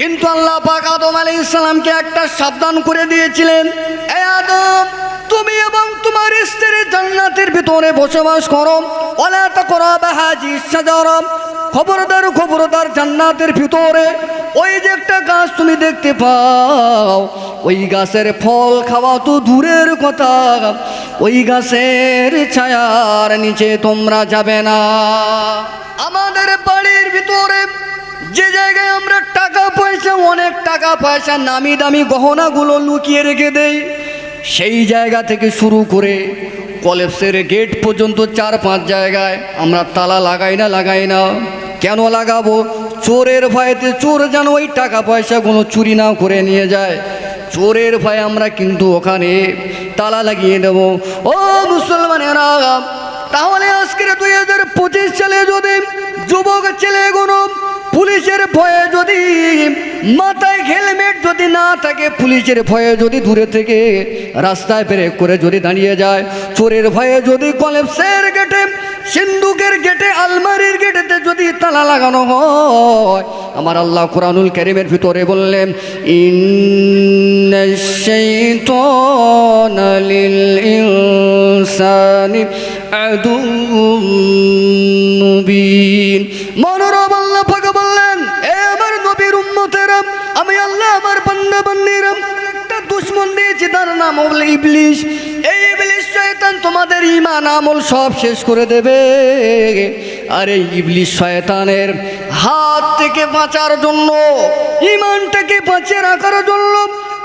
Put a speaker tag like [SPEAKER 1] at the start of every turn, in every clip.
[SPEAKER 1] কিন্তু আল্লাহ পাক আদম আলাইহিস সালামকে একটা সাবধান করে দিয়েছিলেন, হে আদম, তুমি এবং তোমার স্ত্রী জান্নাতের ভিতরে বসবাস করো, ওয়ালা তাকরাবা হাযিহিস শাজারা, খবরদার খবরদার জান্নাতের ভিতরে ওই যে একটা গাছ তুমি দেখতে পাও, ওই গাছের ফল খাওয়া তো দূরের কথা, ওই গাছের ছায়ার নিচে তোমরা যাবে না। আমাদের বাড়ির ভিতরে যে জায়গায় আমরা টাকা পয়সা, অনেক টাকা পয়সা, নামি দামি গহনাগুলো লুকিয়ে রেখে দেই, সেই জায়গা থেকে শুরু করে কলেজের গেট পর্যন্ত 4-5 জায়গায় আমরা তালা লাগাই না। কেন লাগাবো? চোরের ভয়েতে, চোর যেন ওই টাকা পয়সাগুলো চুরি না করে নিয়ে যায়, চোরের ভয়ে আমরা কিন্তু ওখানে তালা লাগিয়ে দেব। ও মুসলমানেরা, তাহলে আজকের 2025 সালে যদি যুবক ছেলেগুলো পুলিশের ভয়ে যদি মাথায় হেলমেট যদি না থাকে, পুলিশের ভয়ে যদি দূরে থেকে রাস্তায় ব্রেক করে যদি দাঁড়িয়ে যায়, চোরের ভয়ে যদি কলেজের গেটে, সিন্ধুকের গেটে, আলমারির গেটেতে যদি তালা লাগানো হয়, আমার আল্লাহ কোরআনুল কারীমের ভিতরে বললেন, ইন্নাশ শাইতানা লিল ইনসানি আদুউম মুবিন। মনোরম আল্লাহ পাক বললেন, এ আমার নবীর উম্মতেরা, আমি আল্লাহ আমার বান্দা বান্দীরা একটা দুশমন দিয়েছি, তার নাম হলো ইবলিস। এই ইবলিস শয়তান তোমাদের ঈমান আমল সব শেষ করে দেবে। আর এই ইবলিস শয়তানের হাত থেকে বাঁচার জন্য, ঈমানটাকে বাঁচিয়ে রাখার জন্য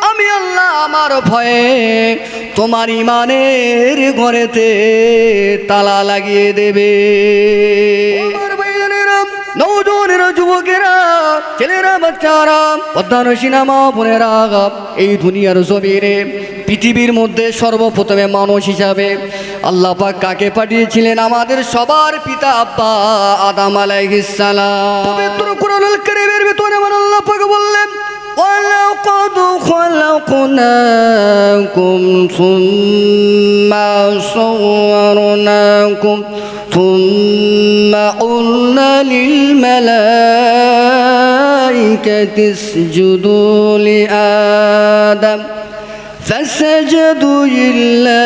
[SPEAKER 1] আমি আল্লাহ আমার ভয়ে তোমার ঈমানের ঘরেতে তালা লাগিয়ে দেবে। নৌজনেরা, যুবকেরা, ছেলেরা, বাচ্চারা, পদ্মানসীনা মা বোনেরা, এই দুনিয়ার জমিনে পৃথিবীর মধ্যে সর্বপ্রথমে মানুষ হিসাবে আল্লাহ পাক কাকে পাঠিয়েছিলেন? আমাদের সবার পিতা আব্বা আদম আলাইহিস সালাম। পবিত্র কোরআনুল কারীমের ভিতরে আমার আল্লাহ পাক বললেন, وَلَقَدْ خَلَقْنَاكُمْ ثُمَّ صَوَّرْنَاكُمْ ثُمَّ قُلْنَا لِلْمَلَائِكَةِ اسْجُدُوا لِآدَمَ فسجدوا إلا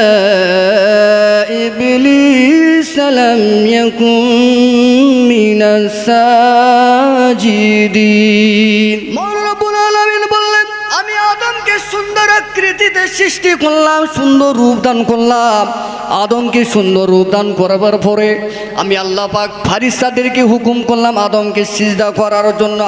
[SPEAKER 1] إبليس لم يكن من الساجدين। আমি আদমকে সুন্দর আকৃতিতে সৃষ্টি করলাম, সুন্দর রূপ দান করলাম। আদমকে সুন্দর রূপ দান করার পরে আমি আল্লাহ পাক ফারিস্তাদেরকে হুকুম করলাম আদমকে সিজদা করার জন্য।